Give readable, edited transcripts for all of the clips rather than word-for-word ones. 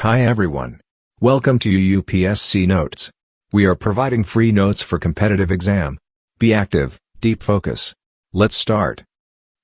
Hi everyone. Welcome to UPSC Notes. We are providing free notes for competitive exam. Be active, deep focus. Let's start.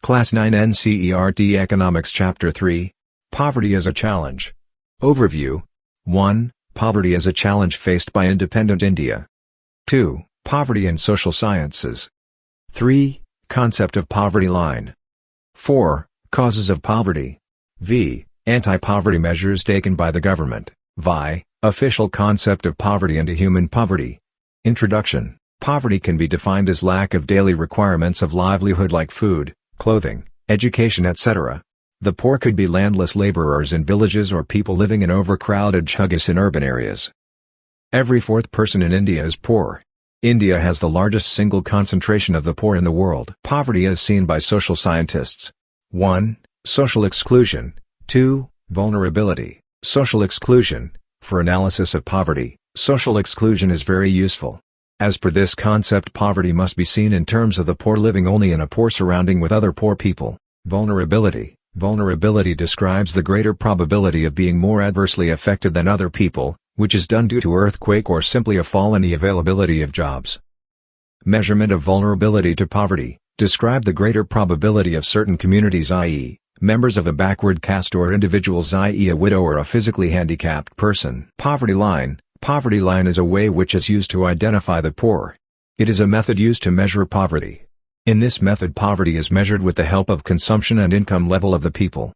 Class 9 Ncert Economics Chapter 3. Poverty as a Challenge. Overview. 1. Poverty as a challenge faced by independent India. 2. Poverty in social sciences. 3. Concept of poverty line. 4. Causes of poverty. V. Anti-poverty measures taken by the government. Vi. Official concept of poverty and human poverty. Introduction. Poverty can be defined as lack of daily requirements of livelihood like food, clothing, education, etc. The poor could be landless laborers in villages or people living in overcrowded jhuggies in urban areas. Every fourth person in India is poor. India has the largest single concentration of the poor in the world. Poverty as seen by social scientists. 1. Social exclusion. 2. Vulnerability. Social exclusion. For analysis of poverty, social exclusion is very useful. As per this concept, poverty must be seen in terms of the poor living only in a poor surrounding with other poor people. Vulnerability. Vulnerability describes the greater probability of being more adversely affected than other people, which is done due to earthquake or simply a fall in the availability of jobs. Measurement of vulnerability to poverty. Describe the greater probability of certain communities, i.e., members of a backward caste, or individuals, i.e. a widow or a physically handicapped person. Poverty line. Poverty line is a way which is used to identify the poor. It is a method used to measure poverty. In this method, poverty is measured with the help of consumption and income level of the people.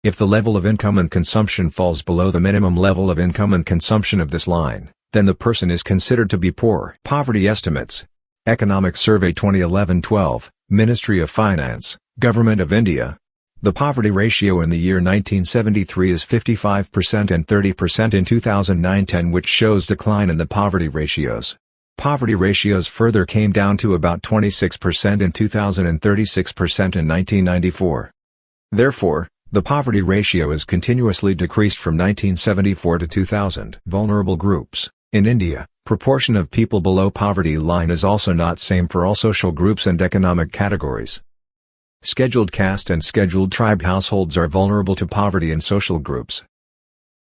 If the level of income and consumption falls below the minimum level of income and consumption of this line, then the person is considered to be poor. Poverty estimates. Economic Survey 2011-12, Ministry of Finance, Government of India. The poverty ratio in the year 1973 is 55% and 30% in 2009-10, which shows decline in the poverty ratios. Poverty ratios further came down to about 26% in 2000 and 36% in 1994. Therefore, the poverty ratio is continuously decreased from 1974 to 2000. Vulnerable groups. In India, proportion of people below poverty line is also not same for all social groups and economic categories. Scheduled caste and scheduled tribe households are vulnerable to poverty in social groups.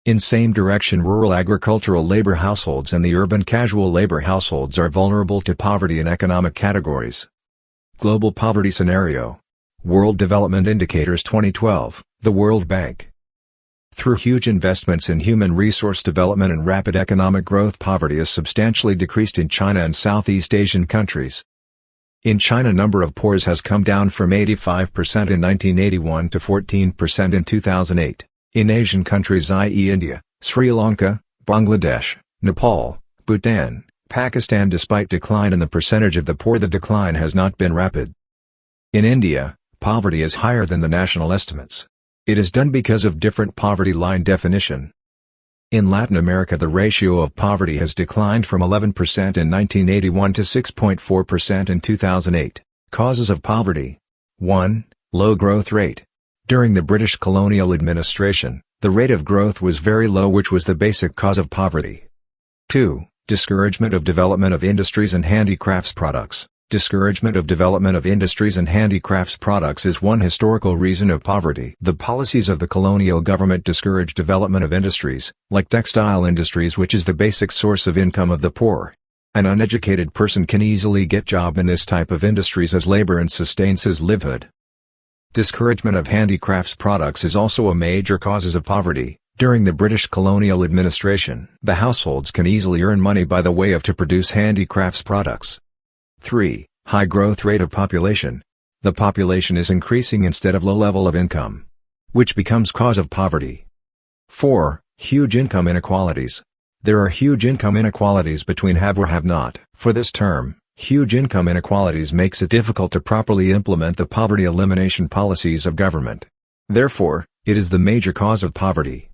In same direction, rural agricultural labor households and the urban casual labor households are vulnerable to poverty in economic categories. Global poverty scenario. World Development Indicators 2012, the World Bank. Through huge investments in human resource development and rapid economic growth, poverty is substantially decreased in China and Southeast Asian countries. In China, number of poors has come down from 85% in 1981 to 14% in 2008. In Asian countries, i.e. India, Sri Lanka, Bangladesh, Nepal, Bhutan, Pakistan, despite decline in the percentage of the poor, the decline has not been rapid. In India, poverty is higher than the national estimates. It is done because of different poverty line definition. In Latin America, the ratio of poverty has declined from 11% in 1981 to 6.4% in 2008. Causes of poverty. 1. Low growth rate. During the British colonial administration, the rate of growth was very low, which was the basic cause of poverty. 2. Discouragement of development of industries and handicrafts products. Discouragement of development of industries and handicrafts products is one historical reason of poverty. The policies of the colonial government discouraged development of industries, like textile industries, which is the basic source of income of the poor. An uneducated person can easily get job in this type of industries as labor and sustains his livelihood. Discouragement of handicrafts products is also a major cause of poverty. During the British colonial administration, the households can easily earn money by the way of to produce handicrafts products. 3. High growth rate of population. The population is increasing instead of low level of income, which becomes cause of poverty. 4. Huge income inequalities. There are huge income inequalities between have or have not. For this term, huge income inequalities makes it difficult to properly implement the poverty elimination policies of government. Therefore, it is the major cause of poverty.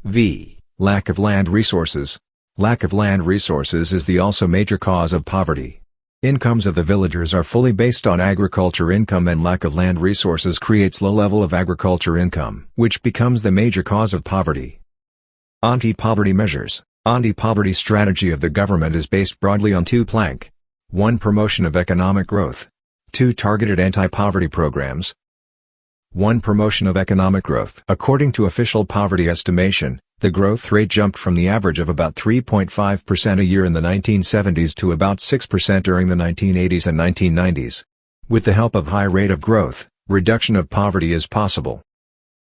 V. Lack of land resources. Lack of land resources is the also major cause of poverty. Incomes of the villagers are fully based on agriculture income, and lack of land resources creates low level of agriculture income, which becomes the major cause of poverty. Anti-poverty measures. Anti-poverty strategy of the government is based broadly on two plank. 1. Promotion of economic growth. 2. Targeted anti-poverty programs. 1. Promotion of economic growth. According to official poverty estimation, the growth rate jumped from the average of about 3.5% a year in the 1970s to about 6% during the 1980s and 1990s. With the help of high rate of growth, reduction of poverty is possible.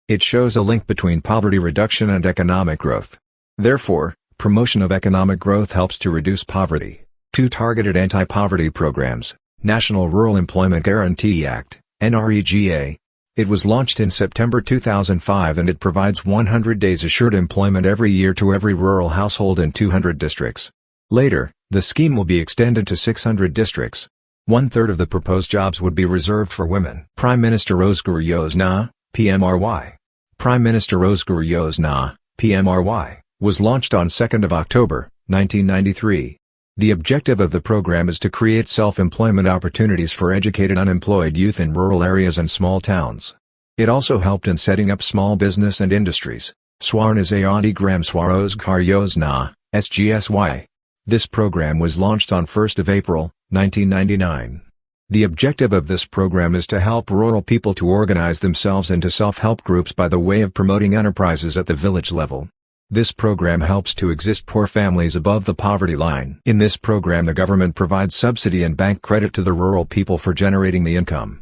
It shows a link between poverty reduction and economic growth. Therefore, promotion of economic growth helps to reduce poverty. 2. Targeted anti-poverty programs. National Rural Employment Guarantee Act, NREGA. It was launched in September 2005 and it provides 100 days assured employment every year to every rural household in 200 districts. Later, the scheme will be extended to 600 districts. 1/3 of the proposed jobs would be reserved for women. Prime Minister Rozgar Yojana, PMRY. Prime Minister Rozgar Yojana, PMRY, was launched on 2nd of October, 1993. The objective of the program is to create self-employment opportunities for educated unemployed youth in rural areas and small towns. It also helped in setting up small business and industries. Swarnazayati Gram Swarozgar Yojana, SGSY. This program was launched on 1st of April, 1999. The objective of this program is to help rural people to organize themselves into self-help groups by the way of promoting enterprises at the village level. This program helps to exist poor families above the poverty line. In this program the government provides subsidy and bank credit to the rural people for generating the income.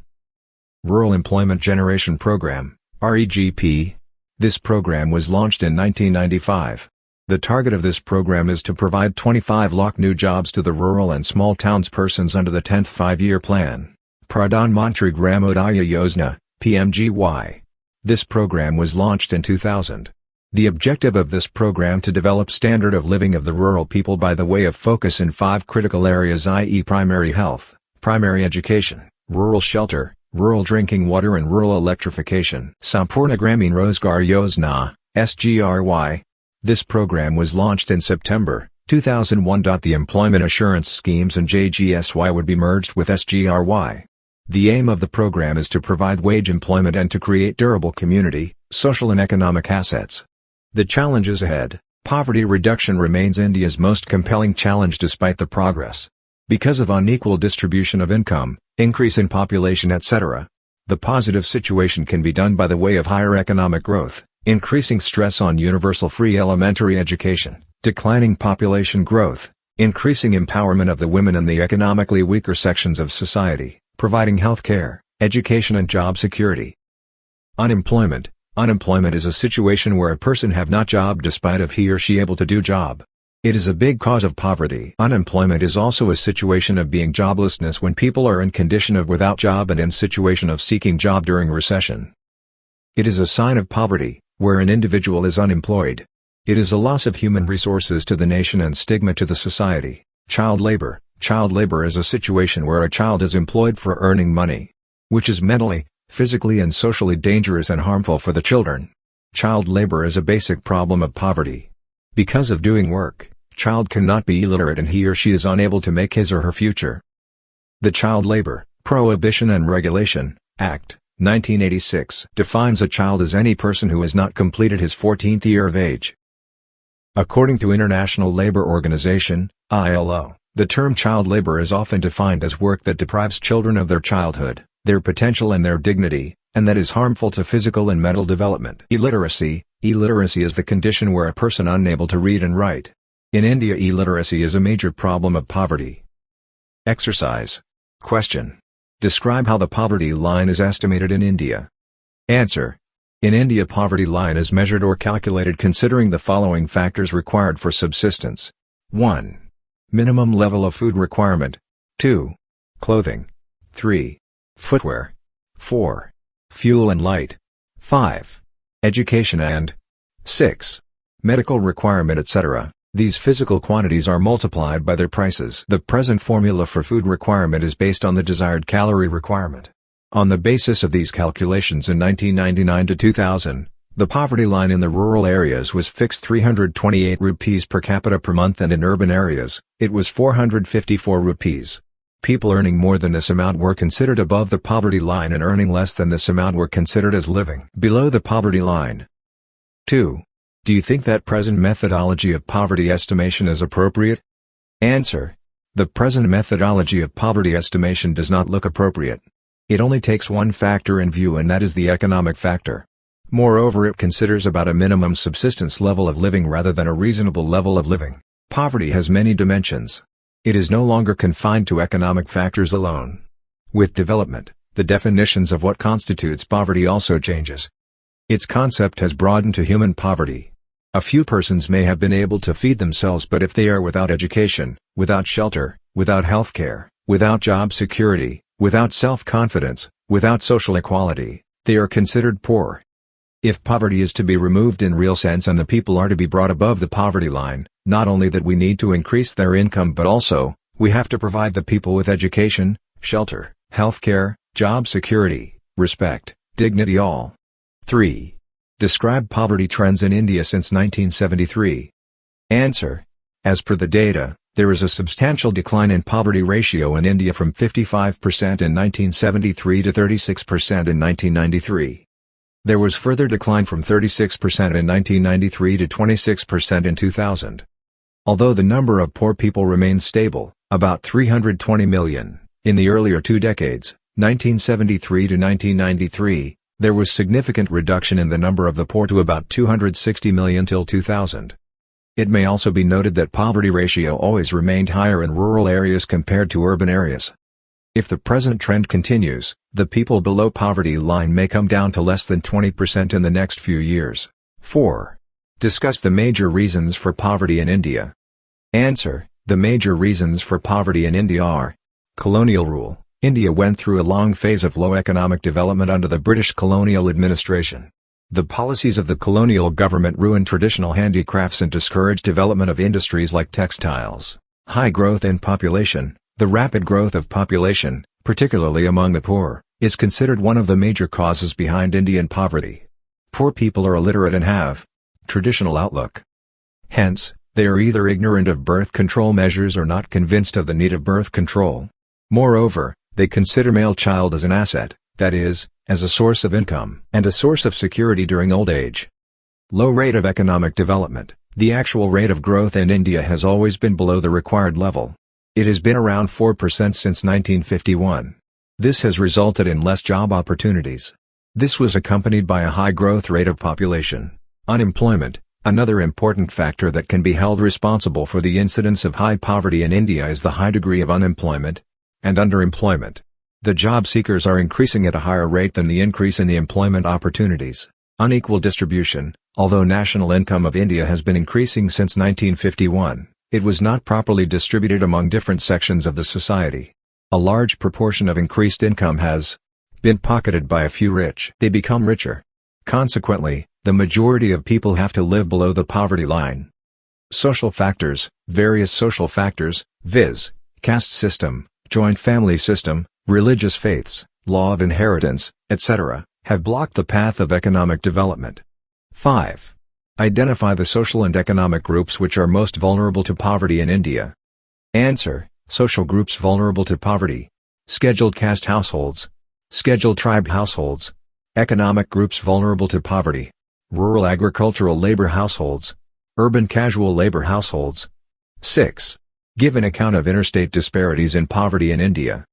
Rural Employment Generation Program, REGP. This program was launched in 1995. The target of this program is to provide 25 lakh new jobs to the rural and small towns persons under the 10th five-year plan. Pradhan Mantri Gramodaya Yojana, PMGY. This program was launched in 2000. The objective of this program to develop standard of living of the rural people by the way of focus in 5 critical areas, i.e. primary health, primary education, rural shelter, rural drinking water and rural electrification. Sampurna Gramin Rozgar Yojana, SGRY. This program was launched in September 2001. The employment assurance schemes and JGSY would be merged with SGRY. The aim of the program is to provide wage employment and to create durable community, social and economic assets. The challenges ahead. Poverty reduction remains India's most compelling challenge despite the progress. Because of unequal distribution of income, increase in population etc. The positive situation can be done by the way of higher economic growth, increasing stress on universal free elementary education, declining population growth, increasing empowerment of the women and the economically weaker sections of society, providing health care, education and job security. Unemployment. Unemployment is a situation where a person have not job despite of he or she able to do job. It is a big cause of poverty. Unemployment is also a situation of being joblessness when people are in condition of without job and in situation of seeking job during recession. It is a sign of poverty, where an individual is unemployed. It is a loss of human resources to the nation and stigma to the society. Child labor. Child labor is a situation where a child is employed for earning money, which is mentally, physically and socially dangerous and harmful for the children. Child labor is a basic problem of poverty. Because of doing work, child cannot be illiterate and he or she is unable to make his or her future. The Child Labor, Prohibition and Regulation, Act, 1986 defines a child as any person who has not completed his 14th year of age. According to International Labour Organization, ILO, the term child labor is often defined as work that deprives children of their childhood, their potential and their dignity, and that is harmful to physical and mental development. Illiteracy. Illiteracy is the condition where a person unable to read and write. In India, illiteracy is a major problem of poverty. Exercise. Question. Describe how the poverty line is estimated in India. Answer. In India, poverty line is measured or calculated considering the following factors required for subsistence. 1. Minimum level of food requirement. 2. Clothing. 3. Footwear. 4. Fuel and light. 5. Education and 6. Medical requirement etc. These physical quantities are multiplied by their prices. The present formula for food requirement is based on the desired calorie requirement. On the basis of these calculations in 1999 to 2000, the poverty line in the rural areas was fixed 328 rupees per capita per month and in urban areas, it was 454 rupees. People earning more than this amount were considered above the poverty line and earning less than this amount were considered as living below the poverty line. 2. Do you think that present methodology of poverty estimation is appropriate? Answer. The present methodology of poverty estimation does not look appropriate. It only takes one factor in view, and that is the economic factor. Moreover, it considers about a minimum subsistence level of living rather than a reasonable level of living. Poverty has many dimensions. It is no longer confined to economic factors alone. With development, the definitions of what constitutes poverty also changes. Its concept has broadened to human poverty. A few persons may have been able to feed themselves, but if they are without education, without shelter, without health care, without job security, without self-confidence, without social equality, they are considered poor. If poverty is to be removed in real sense and the people are to be brought above the poverty line, not only that we need to increase their income, but also, we have to provide the people with education, shelter, health care, job security, respect, dignity all. 3. Describe poverty trends in India since 1973. Answer. As per the data, there is a substantial decline in poverty ratio in India from 55% in 1973 to 36% in 1993. There was further decline from 36% in 1993 to 26% in 2000. Although the number of poor people remains stable, about 320 million, in the earlier two decades, 1973 to 1993, there was significant reduction in the number of the poor to about 260 million till 2000. It may also be noted that poverty ratio always remained higher in rural areas compared to urban areas. If the present trend continues, the people below poverty line may come down to less than 20% in the next few years. 4. Discuss the major reasons for poverty in India. Answer. The major reasons for poverty in India are: colonial rule. India went through a long phase of low economic development under the British colonial administration. The policies of the colonial government ruined traditional handicrafts and discouraged development of industries like textiles. High growth in population. The rapid growth of population, particularly among the poor, is considered one of the major causes behind Indian poverty. Poor people are illiterate and have traditional outlook. Hence, they are either ignorant of birth control measures or not convinced of the need of birth control. Moreover, they consider male child as an asset, that is, as a source of income and a source of security during old age. Low rate of economic development. The actual rate of growth in India has always been below the required level. It has been around 4% since 1951. This has resulted in less job opportunities. This was accompanied by a high growth rate of population. Unemployment. Another important factor that can be held responsible for the incidence of high poverty in India is the high degree of unemployment and underemployment. The job seekers are increasing at a higher rate than the increase in the employment opportunities. Unequal distribution. Although national income of India has been increasing since 1951, it was not properly distributed among different sections of the society. A large proportion of increased income has been pocketed by a few rich. They become richer. Consequently, the majority of people have to live below the poverty line. Social factors. Various social factors, viz., caste system, joint family system, religious faiths, law of inheritance, etc., have blocked the path of economic development. 5. Identify the social and economic groups which are most vulnerable to poverty in India. Answer. Social groups vulnerable to poverty. Scheduled caste households. Scheduled tribe households. Economic groups vulnerable to poverty. Rural agricultural labor households. Urban casual labor households. 6. Give an account of interstate disparities in poverty in India.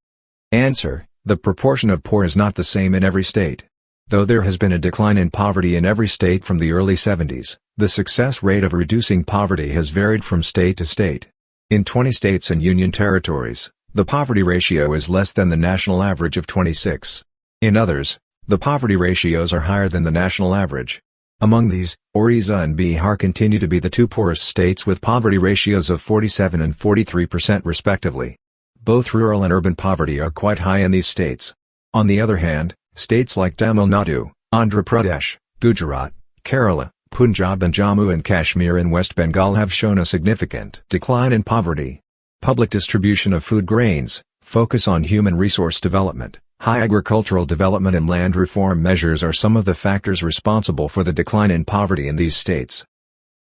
Answer. The proportion of poor is not the same in every state. Though there has been a decline in poverty in every state from the early 70s, the success rate of reducing poverty has varied from state to state. In 20 states and union territories, the poverty ratio is less than the national average of 26. In others, the poverty ratios are higher than the national average. Among these, Orissa and Bihar continue to be the two poorest states with poverty ratios of 47 and 43% respectively. Both rural and urban poverty are quite high in these states. On the other hand, states like Tamil Nadu, Andhra Pradesh, Gujarat, Kerala, Punjab and Jammu and Kashmir in West Bengal have shown a significant decline in poverty. Public distribution of food grains, focus on human resource development, high agricultural development and land reform measures are some of the factors responsible for the decline in poverty in these states.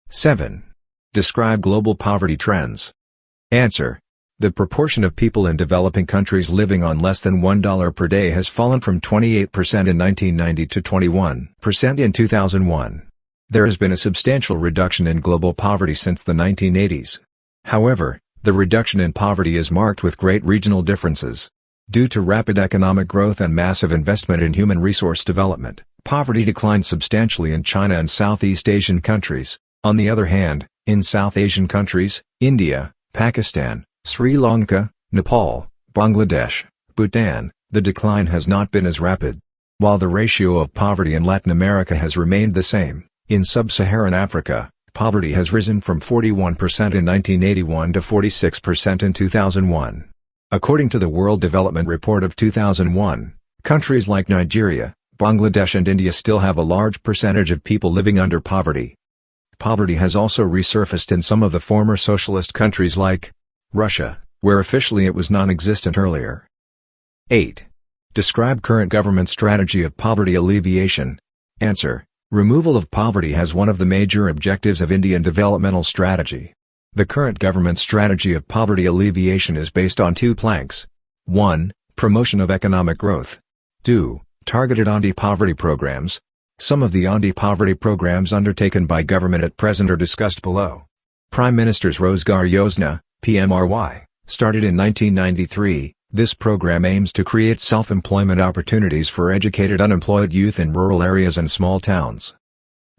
7. Describe global poverty trends. Answer. The proportion of people in developing countries living on less than $1 per day has fallen from 28% in 1990 to 21% in 2001. There has been a substantial reduction in global poverty since the 1980s. However, the reduction in poverty is marked with great regional differences. Due to rapid economic growth and massive investment in human resource development, poverty declined substantially in China and Southeast Asian countries. On the other hand, in South Asian countries, India, Pakistan, Sri Lanka, Nepal, Bangladesh, Bhutan, the decline has not been as rapid. While the ratio of poverty in Latin America has remained the same, in sub-Saharan Africa, poverty has risen from 41% in 1981 to 46% in 2001. According to the World Development Report of 2001, countries like Nigeria, Bangladesh and India still have a large percentage of people living under poverty. Poverty has also resurfaced in some of the former socialist countries like Russia, where officially it was non-existent earlier. 8. Describe current government strategy of poverty alleviation. Answer: removal of poverty has one of the major objectives of Indian developmental strategy. The current government strategy of poverty alleviation is based on two planks. 1. Promotion of economic growth. 2. Targeted anti-poverty programs. Some of the anti-poverty programs undertaken by government at present are discussed below. Prime Minister's Rozgar Yojana, PMRY, started in 1993. This program aims to create self-employment opportunities for educated unemployed youth in rural areas and small towns.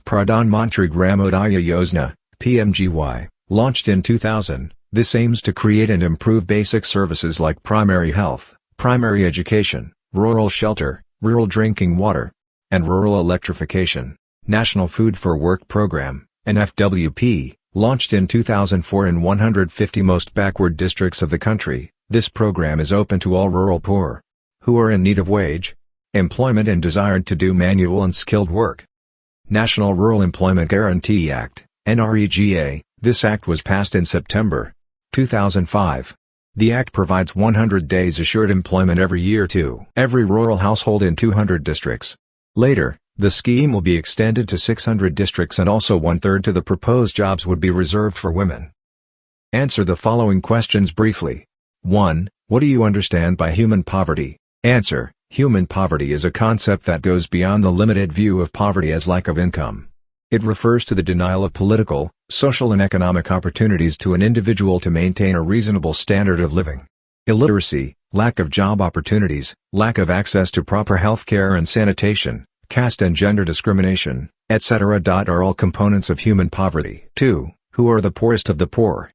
Pradhan Mantri Gramodaya Yojana, PMGY, launched in 2000. This aims to create and improve basic services like primary health, primary education, rural shelter, rural drinking water, and rural electrification. National Food for Work Program, NFWP, launched in 2004 in 150 most backward districts of the country. This program is open to all rural poor who are in need of wage, employment and desired to do manual and skilled work. National Rural Employment Guarantee Act, NREGA. This act was passed in September 2005. The act provides 100 days assured employment every year to every rural household in 200 districts. Later, the scheme will be extended to 600 districts and also one-third to the proposed jobs would be reserved for women. Answer the following questions briefly. 1. What do you understand by human poverty? Answer: human poverty is a concept that goes beyond the limited view of poverty as lack of income. It refers to the denial of political, social and economic opportunities to an individual to maintain a reasonable standard of living. Illiteracy, lack of job opportunities, lack of access to proper health care and sanitation, caste and gender discrimination, etc. are all components of human poverty. 2. Who are the poorest of the poor?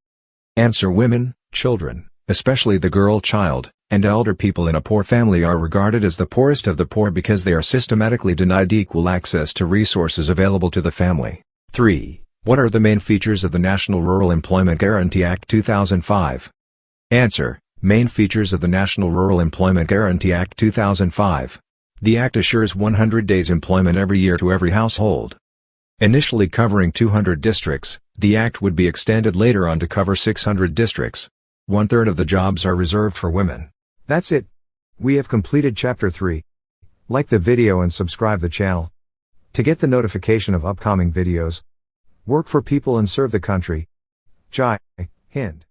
Answer: women, children, especially the girl child, and elder people in a poor family are regarded as the poorest of the poor because they are systematically denied equal access to resources available to the family. 3. What are the main features of the National Rural Employment Guarantee Act 2005? Answer: main features of the National Rural Employment Guarantee Act 2005. The Act assures 100 days employment every year to every household. Initially covering 200 districts, the Act would be extended later on to cover 600 districts. One-third of the jobs are reserved for women. That's it. We have completed Chapter 3. Like the video and subscribe the channel to get the notification of upcoming videos. Work for people and serve the country. Jai Hind.